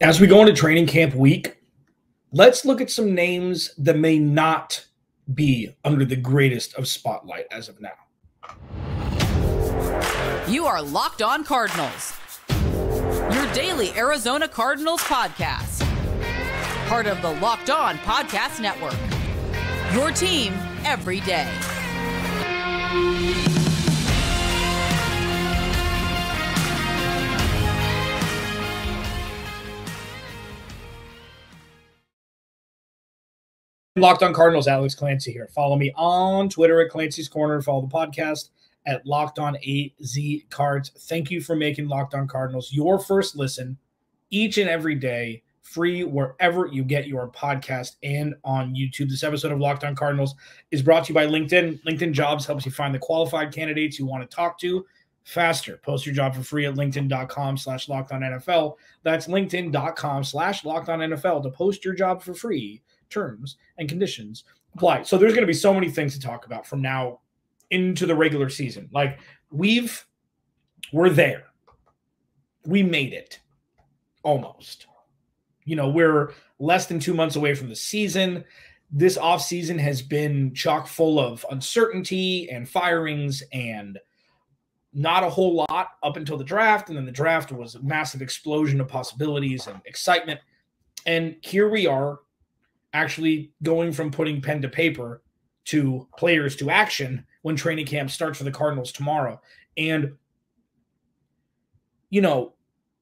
As we go into training camp week, let's look at some names that may not be under the greatest of spotlight as of now. You are Locked On Cardinals, your daily Arizona Cardinals podcast. Part of the Locked On Podcast Network, your team every day. Locked On Cardinals, Alex Clancy here. Follow me on Twitter at Clancy's Corner. Follow the podcast at Locked On AZ Cards. Thank you for making Locked On Cardinals your first listen each and every day, free wherever you get your podcast and on YouTube. This episode of Locked On Cardinals is brought to you by LinkedIn. LinkedIn Jobs helps you find the qualified candidates you want to talk to faster. Post your job for free at linkedin.com/LockedOnNFL. That's linkedin.com/LockedOnNFL to post your job for free. Terms and conditions apply. So there's going to be so many things to talk about from now into the regular season. Like we're there. We made it almost. We're less than 2 months away from the season. This offseason has been chock full of uncertainty and firings and not a whole lot up until the draft. And then the draft was a massive explosion of possibilities and excitement. And here we are, actually going from putting pen to paper to players to action when training camp starts for the Cardinals tomorrow. And,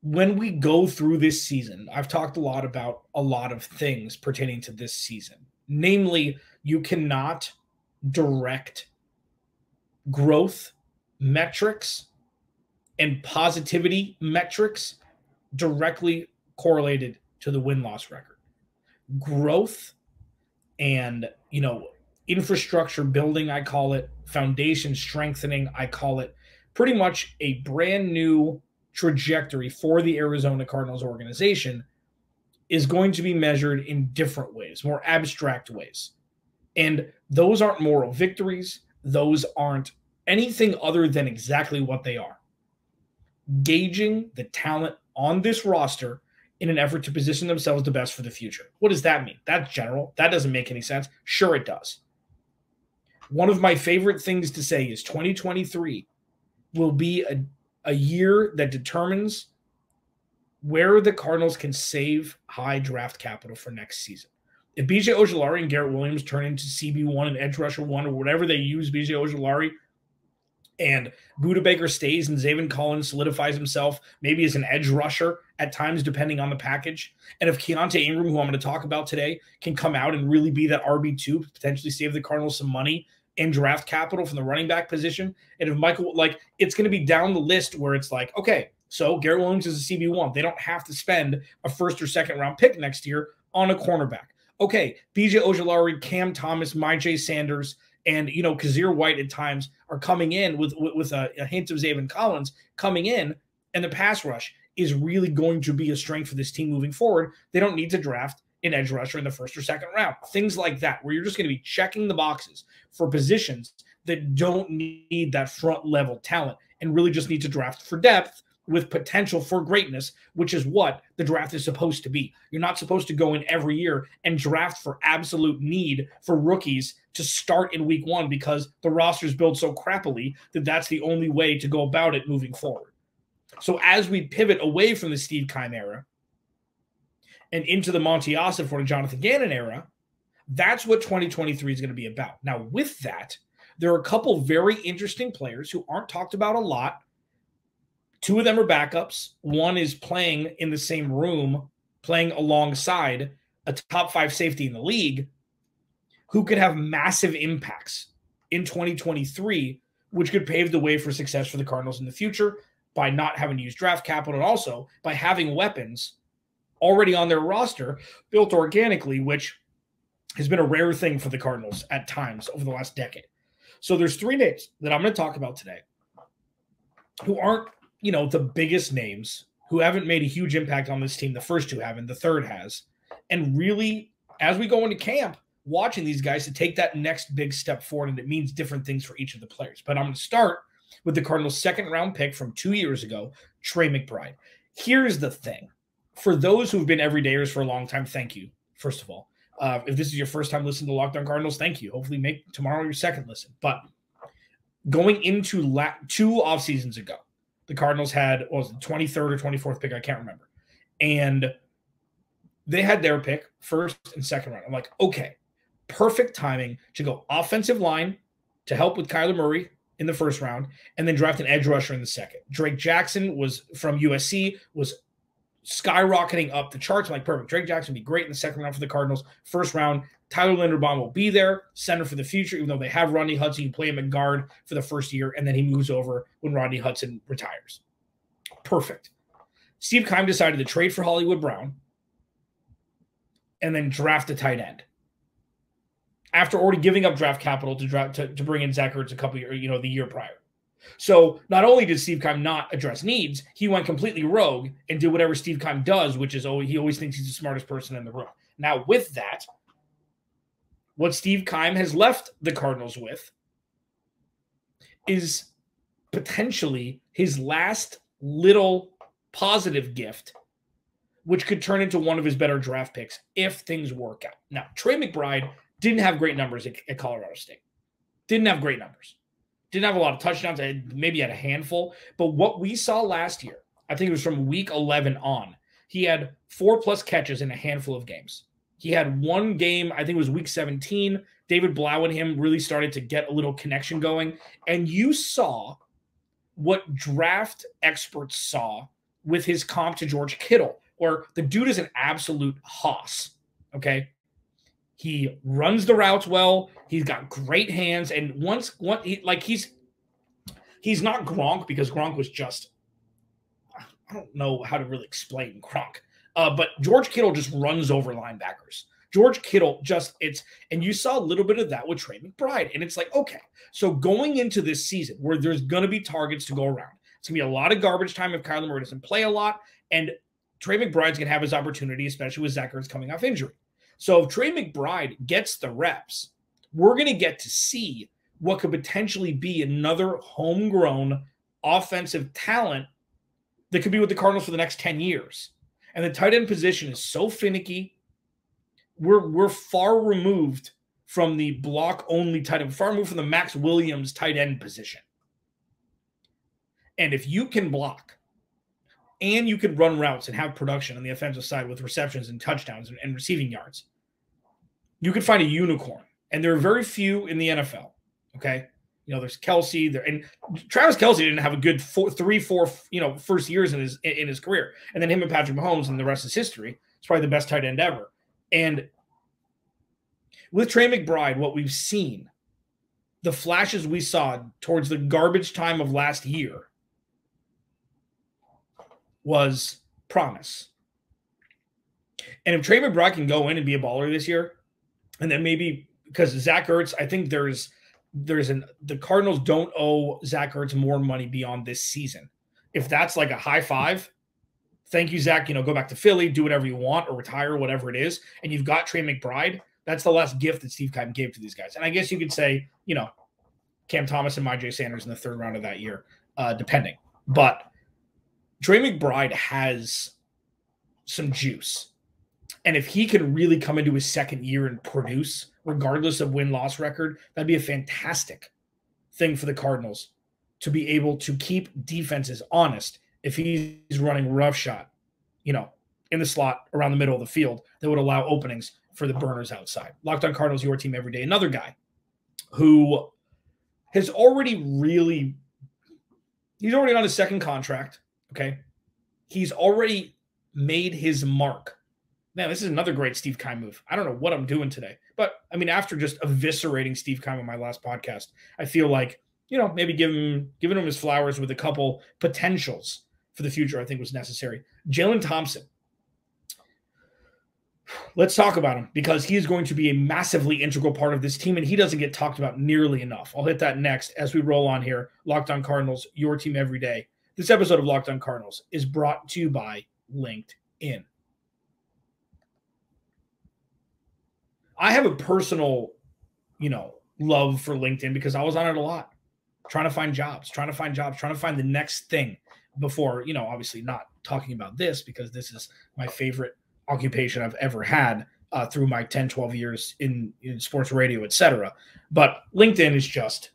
when we go through this season, I've talked a lot about a lot of things pertaining to this season. Namely, you cannot direct growth metrics and positivity metrics directly correlated to the win-loss record. Growth and, infrastructure building, I call it, foundation strengthening, I call it, pretty much a brand new trajectory for the Arizona Cardinals organization is going to be measured in different ways, more abstract ways. And those aren't moral victories. Those aren't anything other than exactly what they are. Gauging the talent on this roster in an effort to position themselves the best for the future. What does that mean? That's general. That doesn't make any sense. Sure it does. One of my favorite things to say is 2023 will be a year that determines where the Cardinals can save high draft capital for next season. If B.J. Ojulari and Garrett Williams turn into CB1 and Edge Rusher 1 or whatever they use B.J. Ojulari, and Budda Baker stays and Zaven Collins solidifies himself maybe as an edge rusher at times depending on the package. And if Keaontay Ingram, who I'm going to talk about today, can come out and really be that RB2, potentially save the Cardinals some money and draft capital from the running back position. And if Michael, it's going to be down the list where it's like, okay, so Garrett Williams is a CB1. They don't have to spend a first or second round pick next year on a cornerback. Okay, B.J. Ojulari, Cam Thomas, Myjai Sanders, and, Kazir White at times are coming in with a hint of Zaven Collins coming in, and the pass rush is really going to be a strength for this team moving forward. They don't need to draft an edge rusher in the first or second round. Things like that, where you're just going to be checking the boxes for positions that don't need that front-level talent and really just need to draft for depth with potential for greatness, which is what the draft is supposed to be. You're not supposed to go in every year and draft for absolute need for rookies to start in week one because the roster is built so crappily that that's the only way to go about it moving forward. So as we pivot away from the Steve Keim era and into the Monti Ossenfort and Jonathan Gannon era, that's what 2023 is going to be about. Now, with that, there are a couple very interesting players who aren't talked about a lot. Two of them are backups. One is playing in the same room, playing alongside a top 5 safety in the league who could have massive impacts in 2023, which could pave the way for success for the Cardinals in the future by not having to use draft capital and also by having weapons already on their roster built organically, which has been a rare thing for the Cardinals at times over the last decade. So there's 3 names that I'm going to talk about today who aren't, the biggest names, who haven't made a huge impact on this team. The first 2 haven't, the third has. And really, as we go into camp, watching these guys to take that next big step forward, and it means different things for each of the players. But I'm going to start with the Cardinals' second-round pick from 2 years ago, Trey McBride. Here's the thing. For those who've been everydayers for a long time, thank you, first of all. If this is your first time listening to Locked On Cardinals, thank you. Hopefully make tomorrow your second listen. But going into 2 off seasons ago, the Cardinals had, what was it, 23rd or 24th pick? I can't remember. And they had their pick, first and second round. I'm like, okay, perfect timing to go offensive line to help with Kyler Murray in the first round, and then draft an edge rusher in the second. Drake Jackson was from USC, was skyrocketing up the charts. I'm like, perfect. Drake Jackson would be great in the second round for the Cardinals. First round, Tyler Linderbaum will be there, center for the future, even though they have Rodney Hudson. You play him at guard for the first year, and then he moves over when Rodney Hudson retires. Perfect. Steve Keim decided to trade for Hollywood Brown and then draft a tight end after already giving up draft capital to bring in Zach Ertz a couple years, the year prior. So not only did Steve Keim not address needs, he went completely rogue and did whatever Steve Keim does, which is he always thinks he's the smartest person in the room. Now, with that, what Steve Keim has left the Cardinals with is potentially his last little positive gift, which could turn into one of his better draft picks if things work out. Now, Trey McBride didn't have great numbers at Colorado State. Didn't have great numbers. Didn't have a lot of touchdowns. Maybe had a handful. But what we saw last year, I think it was from week 11 on, he had 4+ catches in a handful of games. He had one game, I think it was week 17. David Blau and him really started to get a little connection going. And you saw what draft experts saw with his comp to George Kittle, where the dude is an absolute hoss, okay? He runs the routes well. He's got great hands. And he's not Gronk, because Gronk was just, I don't know how to really explain Gronk. But George Kittle just runs over linebackers. George Kittle and you saw a little bit of that with Trey McBride. And it's like, okay, so going into this season where there's going to be targets to go around, it's going to be a lot of garbage time if Kyler Murray doesn't play a lot. And Trey McBride's going to have his opportunity, especially with Zach Ertz coming off injury. So if Trey McBride gets the reps, we're going to get to see what could potentially be another homegrown offensive talent that could be with the Cardinals for the next 10 years. And the tight end position is so finicky. We're far removed from the block-only tight end, far removed from the Max Williams tight end position. And if you can block and you can run routes and have production on the offensive side with receptions and touchdowns and receiving yards, you could find a unicorn. And there are very few in the NFL, okay? There's Kelsey there, and Travis Kelce didn't have a good 3-4 first years in his career. And then him and Patrick Mahomes, and the rest is history. It's probably the best tight end ever. And with Trey McBride, what we've seen, the flashes we saw towards the garbage time of last year was promise. And if Trey McBride can go in and be a baller this year, and then maybe because Zach Ertz, I think the Cardinals don't owe Zach Ertz more money beyond this season. If that's like a high five, thank you, Zach. Go back to Philly, do whatever you want, or retire, whatever it is. And you've got Trey McBride. That's the last gift that Steve Keim gave to these guys. And I guess you could say, Cam Thomas and Myjai Sanders in the third round of that year, depending. But Trey McBride has some juice. And if he can really come into his second year and produce, regardless of win-loss record, that'd be a fantastic thing for the Cardinals to be able to keep defenses honest if he's running roughshod, in the slot around the middle of the field that would allow openings for the burners outside. Locked On Cardinals, your team every day. Another guy who has already he's already on his second contract, okay? He's already made his mark. Man, this is another great Steve Keim move. I don't know what I'm doing today. But, after just eviscerating Steve Keim on my last podcast, I feel like, maybe giving him his flowers with a couple potentials for the future I think was necessary. Jalen Thompson. Let's talk about him because he is going to be a massively integral part of this team, and he doesn't get talked about nearly enough. I'll hit that next as we roll on here. Locked On Cardinals, your team every day. This episode of Locked On Cardinals is brought to you by LinkedIn. I have a personal, love for LinkedIn because I was on it a lot, trying to find jobs, trying to find the next thing. before, obviously not talking about this because this is my favorite occupation I've ever had through my 10, 12 years in sports radio, etc. But LinkedIn is just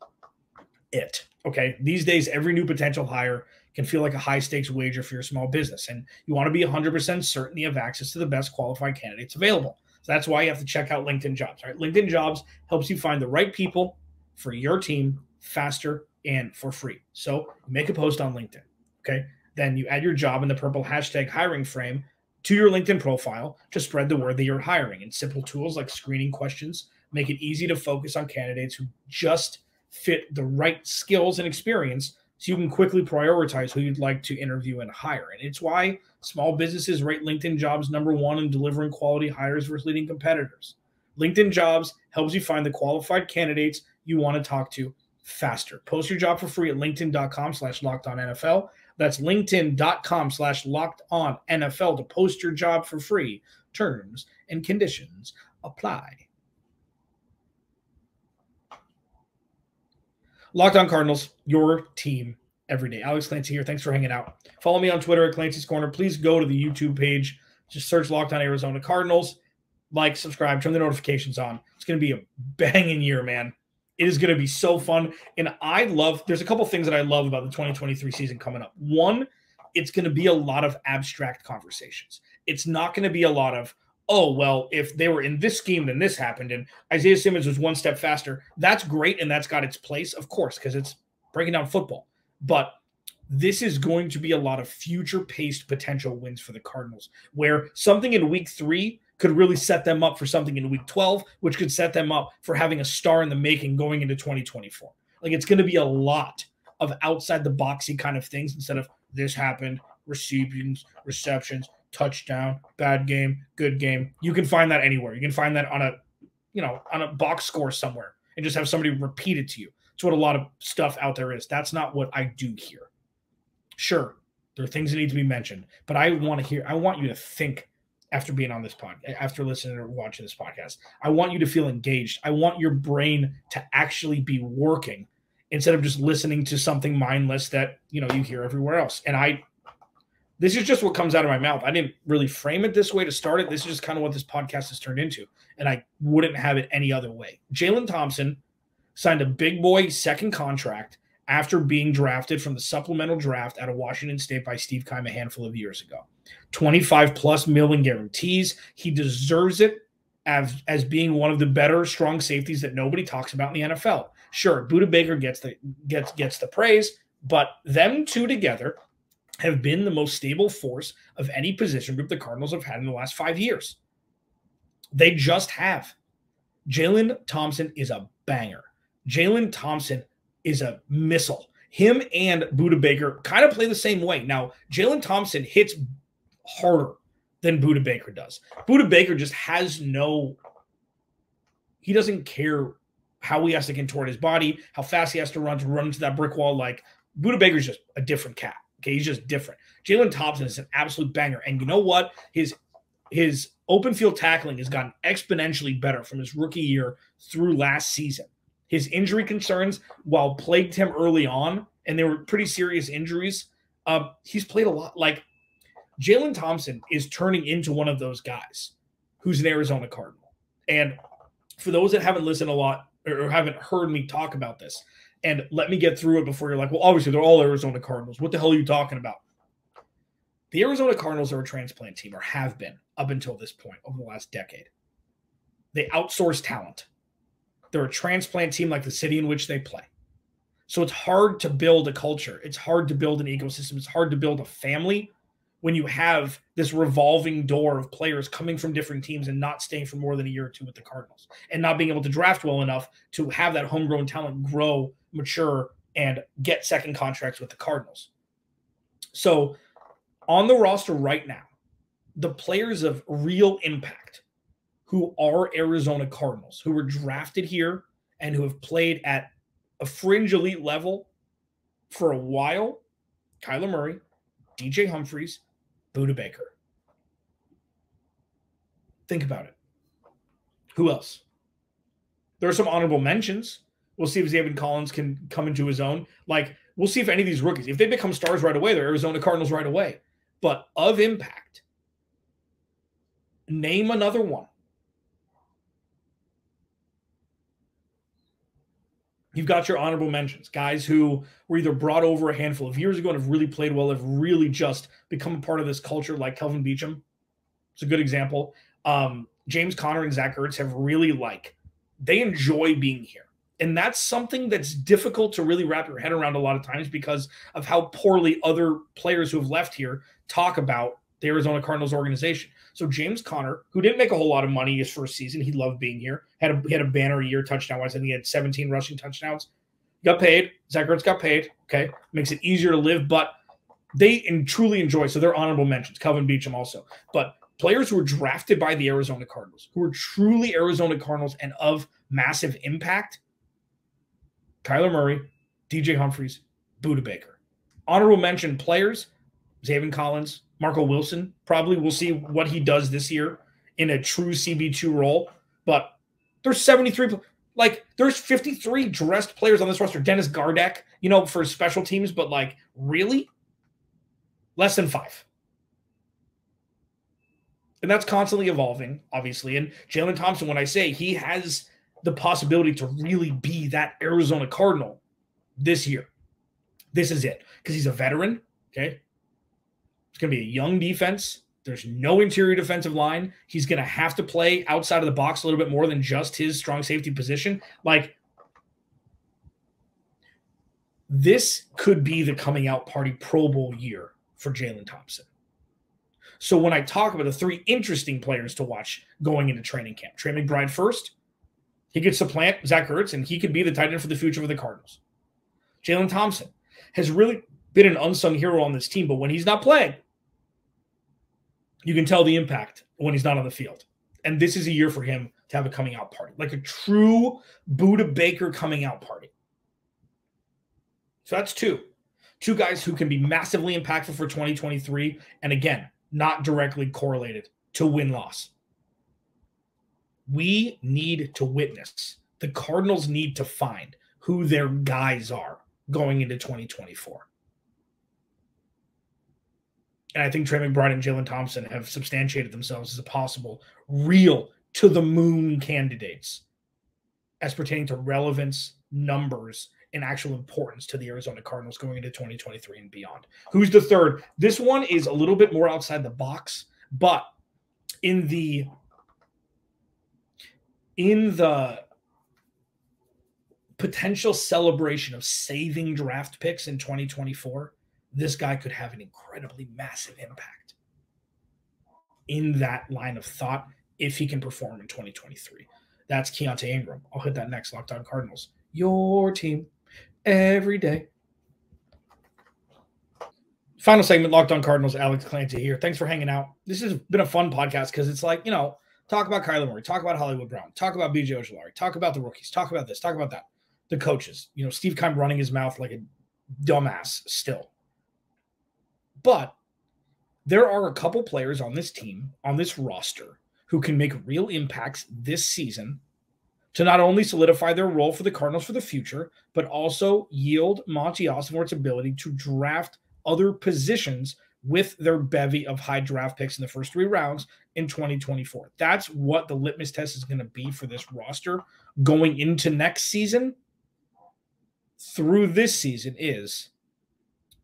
it. Okay. These days, every new potential hire can feel like a high stakes wager for your small business. And you want to be 100% certain you have access to the best qualified candidates available. So that's why you have to check out LinkedIn Jobs. Right? LinkedIn Jobs helps you find the right people for your team faster and for free. So you make a post on LinkedIn. Okay. Then you add your job in the purple hashtag hiring frame to your LinkedIn profile to spread the word that you're hiring. And simple tools like screening questions make it easy to focus on candidates who just fit the right skills and experience so you can quickly prioritize who you'd like to interview and hire. And it's why small businesses rate LinkedIn Jobs #1 in delivering quality hires versus leading competitors. LinkedIn Jobs helps you find the qualified candidates you want to talk to faster. Post your job for free at linkedin.com/lockedonnfl. That's linkedin.com/lockedonnfl to post your job for free. Terms and conditions apply. Locked On Cardinals, your team every day. Alex Clancy here. Thanks for hanging out. Follow me on Twitter at Clancy's Corner. Please go to the YouTube page. Just search Locked On Arizona Cardinals. Like, subscribe, turn the notifications on. It's going to be a banging year, man. It is going to be so fun. And there's a couple things that I love about the 2023 season coming up. One, it's going to be a lot of abstract conversations. It's not going to be a lot of, oh, well, if they were in this scheme, then this happened, and Isaiah Simmons was one step faster. That's great, and that's got its place, of course, because it's breaking down football. But this is going to be a lot of future-paced potential wins for the Cardinals, where something in week 3 could really set them up for something in week 12, which could set them up for having a star in the making going into 2024. Like, it's going to be a lot of outside-the-boxy kind of things instead of this happened, receptions, touchdown, bad game, good game. You can find that anywhere. You can find that on a box score somewhere and just have somebody repeat it to you. It's what a lot of stuff out there is. That's not what I do here. Sure, there are things that need to be mentioned, but I want you to think after being on this podcast, after listening or watching this podcast. I want you to feel engaged. I want your brain to actually be working instead of just listening to something mindless that, you hear everywhere else. And this is just what comes out of my mouth. I didn't really frame it this way to start it. This is just kind of what this podcast has turned into, and I wouldn't have it any other way. Jalen Thompson signed a big boy second contract after being drafted from the supplemental draft out of Washington State by Steve Keim a handful of years ago. $25+ million guarantees. He deserves it as being one of the better strong safeties that nobody talks about in the NFL. Sure, Budda Baker gets the praise, but them two together have been the most stable force of any position group the Cardinals have had in the last 5 years. They just have. Jalen Thompson is a banger. Jalen Thompson is a missile. Him and Budda Baker kind of play the same way. Now, Jalen Thompson hits harder than Budda Baker does. Budda Baker just he doesn't care how he has to contort his body, how fast he has to run into that brick wall. Like, Budda Baker's just a different cat. Okay, he's just different. Jalen Thompson is an absolute banger. And you know what? His open field tackling has gotten exponentially better from his rookie year through last season. His injury concerns, while plagued him early on, and they were pretty serious injuries, he's played a lot. Like, Jalen Thompson is turning into one of those guys who's an Arizona Cardinal. And for those that haven't listened a lot or haven't heard me talk about this, and let me get through it before you're like, well, obviously they're all Arizona Cardinals. What the hell are you talking about? The Arizona Cardinals are a transplant team, or have been up until this point over the last decade. They outsource talent. They're a transplant team like the city in which they play. So it's hard to build a culture. It's hard to build an ecosystem. It's hard to build a family when you have this revolving door of players coming from different teams and not staying for more than a year or two with the Cardinals and not being able to draft well enough to have that homegrown talent grow, mature, and get second contracts with the Cardinals. So on the roster right now, the players of real impact who are Arizona Cardinals, who were drafted here and who have played at a fringe elite level for a while: Kyler Murray, DJ Humphries, Budda Baker. Think about it. Who else? There are some honorable mentions. We'll see if Zaven Collins can come into his own. Like, we'll see if any of these rookies, if they become stars right away, they're Arizona Cardinals right away. But of impact, name another one. You've got your honorable mentions, guys who were either brought over a handful of years ago and have really played well, have really just become a part of this culture, like Kelvin Beachum. It's a good example. James Conner and Zach Ertz have really, they enjoy being here. And that's something that's difficult to really wrap your head around a lot of times because of how poorly other players who have left here talk about the Arizona Cardinals organization. So James Conner, who didn't make a whole lot of money his first season, he loved being here, had a banner year touchdown-wise. I think he had 17 rushing touchdowns. Got paid. Zach Ertz got paid. Okay. Makes it easier to live, but they truly enjoy. So they're honorable mentions. Kelvin Beachum also. But players who were drafted by the Arizona Cardinals, who were truly Arizona Cardinals and of massive impact, Kyler Murray, DJ Humphries, Budda Baker. Honorable mention players, Zaven Collins, Marco Wilson. Probably we'll see what he does this year in a true CB2 role. But there's 73, there's 53 dressed players on this roster. Dennis Gardeck, for special teams, but really? Less than 5. And that's constantly evolving, obviously. And Jalen Thompson, when I say he has the possibility to really be that Arizona Cardinal this year, this is it. Because he's a veteran, okay? It's going to be a young defense. There's no interior defensive line. He's going to have to play outside of the box a little bit more than just his strong safety position. This could be the coming out party Pro Bowl year for Jalen Thompson. So when I talk about the 3 interesting players to watch going into training camp, Trey McBride first, he could supplant Zach Ertz, and he could be the tight end for the future for the Cardinals. Jalen Thompson has really been an unsung hero on this team, but when he's not playing, you can tell the impact when he's not on the field. And this is a year for him to have a coming out party, like a true Budda Baker coming out party. So that's 2. 2 guys who can be massively impactful for 2023, and again, not directly correlated to win-loss. We need to witness. The Cardinals need to find who their guys are going into 2024. And I think Trey McBride and Jalen Thompson have substantiated themselves as a possible real to-the-moon candidates as pertaining to relevance, numbers, and actual importance to the Arizona Cardinals going into 2023 and beyond. Who's the third? This one is a little bit more outside the box, but in the potential celebration of saving draft picks in 2024, this guy could have an incredibly massive impact in that line of thought if he can perform in 2023. That's Keaontay Ingram. I'll hit that next. Locked On Cardinals. Your team every day. Final segment, Locked On Cardinals. Alex Clancy here. Thanks for hanging out. This has been a fun podcast because it's talk about Kyler Murray, talk about Hollywood Brown, talk about B.J. Ojulari, talk about the rookies, talk about this, talk about that. The coaches, Steve Keim running his mouth like a dumbass still. But there are a couple players on this team, on this roster, who can make real impacts this season to not only solidify their role for the Cardinals for the future, but also yield Monti Ossenfort's ability to draft other positions with their bevy of high draft picks in the first 3 rounds in 2024. That's what the litmus test is going to be for this roster going into next season through this season is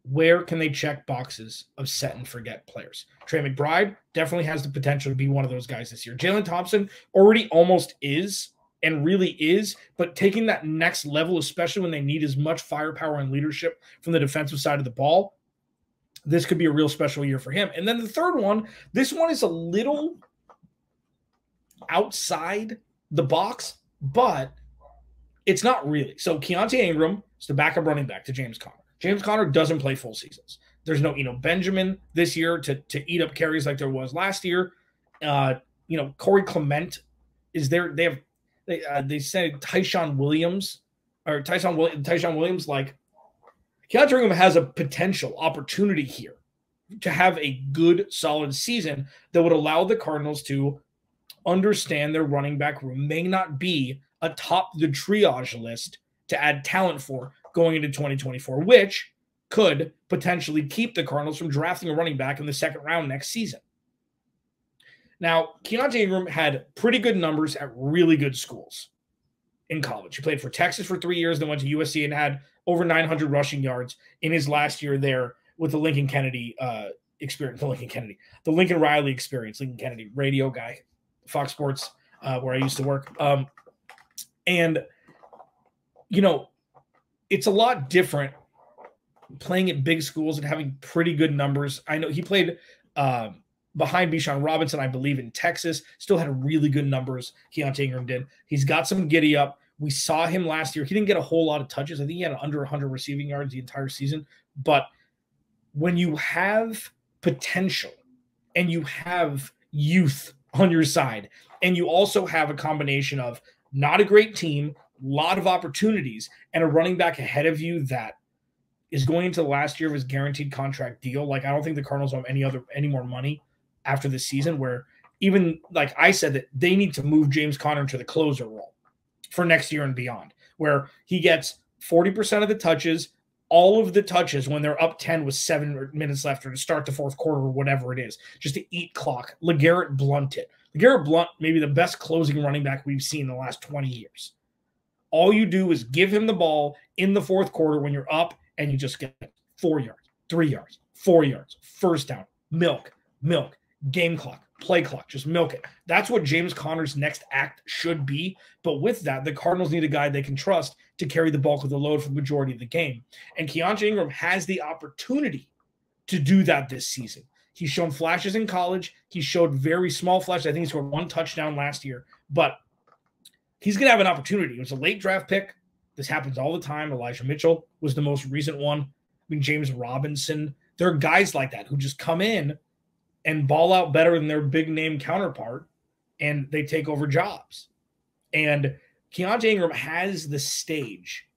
where can they check boxes of set and forget players. Trey McBride definitely has the potential to be one of those guys this year. Jalen Thompson already almost is and really is, but taking that next level, especially when they need as much firepower and leadership from the defensive side of the ball, this could be a real special year for him. And then the third one, this one is a little outside the box, but it's not really. So Keaontay Ingram is the backup running back to James Conner. James Conner doesn't play full seasons. There's no Benjamin this year to eat up carries like there was last year. Corey Clement is there. They said Tyson Williams. Like Keaontay Ingram has a potential opportunity here to have a good, solid season that would allow the Cardinals to understand their running back room may not be atop the triage list to add talent for going into 2024, which could potentially keep the Cardinals from drafting a running back in the second round next season. Now, Keaontay Ingram had pretty good numbers at really good schools in college. He played for Texas for 3 years, then went to USC and had over 900 rushing yards in his last year there with the Lincoln Kennedy experience. The Lincoln Riley experience. Lincoln Kennedy, radio guy, Fox Sports, where I used to work. And, you know, it's a lot different playing at big schools and having pretty good numbers. I know he played behind Bijan Robinson, I believe, in Texas. Still had really good numbers, Keaontay Ingram did. He's got some giddy up. We saw him last year. He didn't get a whole lot of touches. I think he had under 100 receiving yards the entire season. But when you have potential and you have youth on your side, and you also have a combination of not a great team, a lot of opportunities, and a running back ahead of you that is going into the last year of his guaranteed contract deal. Like, I don't think the Cardinals have any more money after this season, where even like I said that they need to move James Conner into the closer role for next year and beyond, where he gets 40% of the touches, all of the touches when they're up 10 with 7 minutes left or to start the fourth quarter or whatever it is, just to eat clock. LeGarrette Blount it. LeGarrette Blount, maybe the best closing running back we've seen in the last 20 years. All you do is give him the ball in the fourth quarter when you're up, and you just get 4 yards, 3 yards, 4 yards, first down, milk, game clock, play clock, just milk it. That's what James Conner's next act should be. But with that, the Cardinals need a guy they can trust to carry the bulk of the load for the majority of the game. And Keaontay Ingram has the opportunity to do that this season. He's shown flashes in college. He showed very small flashes. I think he scored 1 touchdown last year. But he's going to have an opportunity. It was a late draft pick. This happens all the time. Elijah Mitchell was the most recent one. I mean, James Robinson. There are guys like that who just come in and ball out better than their big name counterpart, and they take over jobs. And Keaontay Ingram has the stage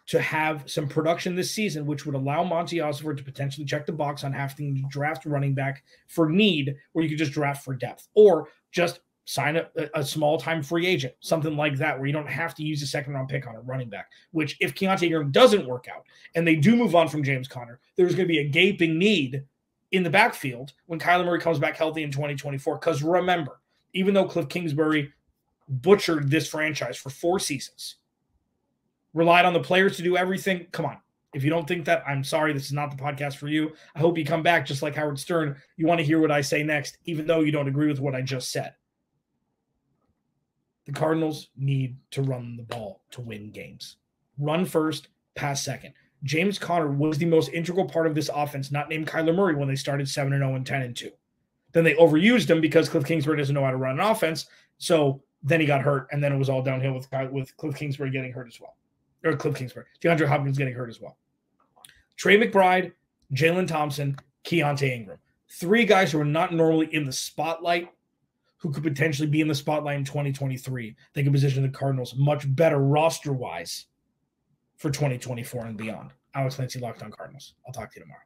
to have some production this season, which would allow Monti Ossenfort to potentially check the box on having to draft running back for need, where you could just draft for depth, or just sign a small-time free agent, something like that, where you don't have to use a second-round pick on a running back, which if Keaontay Ingram doesn't work out and they do move on from James Conner, there's going to be a gaping need in the backfield when Kyler Murray comes back healthy in 2024. Because remember, even though Cliff Kingsbury butchered this franchise for 4 seasons, relied on the players to do everything, come on. If you don't think that, I'm sorry, this is not the podcast for you. I hope you come back just like Howard Stern. You want to hear what I say next, even though you don't agree with what I just said. The Cardinals need to run the ball to win games. Run first, pass second. James Conner was the most integral part of this offense, not named Kyler Murray, when they started 7-0 and 10-2. Then they overused him because Cliff Kingsbury doesn't know how to run an offense. So then he got hurt, and then it was all downhill with Cliff Kingsbury getting hurt as well. Or Cliff Kingsbury. DeAndre Hopkins getting hurt as well. Trey McBride, Jalen Thompson, Keaontay Ingram. 3 guys who are not normally in the spotlight, who could potentially be in the spotlight in 2023. They can position the Cardinals much better roster-wise for 2024 and beyond. Alex Clancy, Locked On Cardinals. I'll talk to you tomorrow.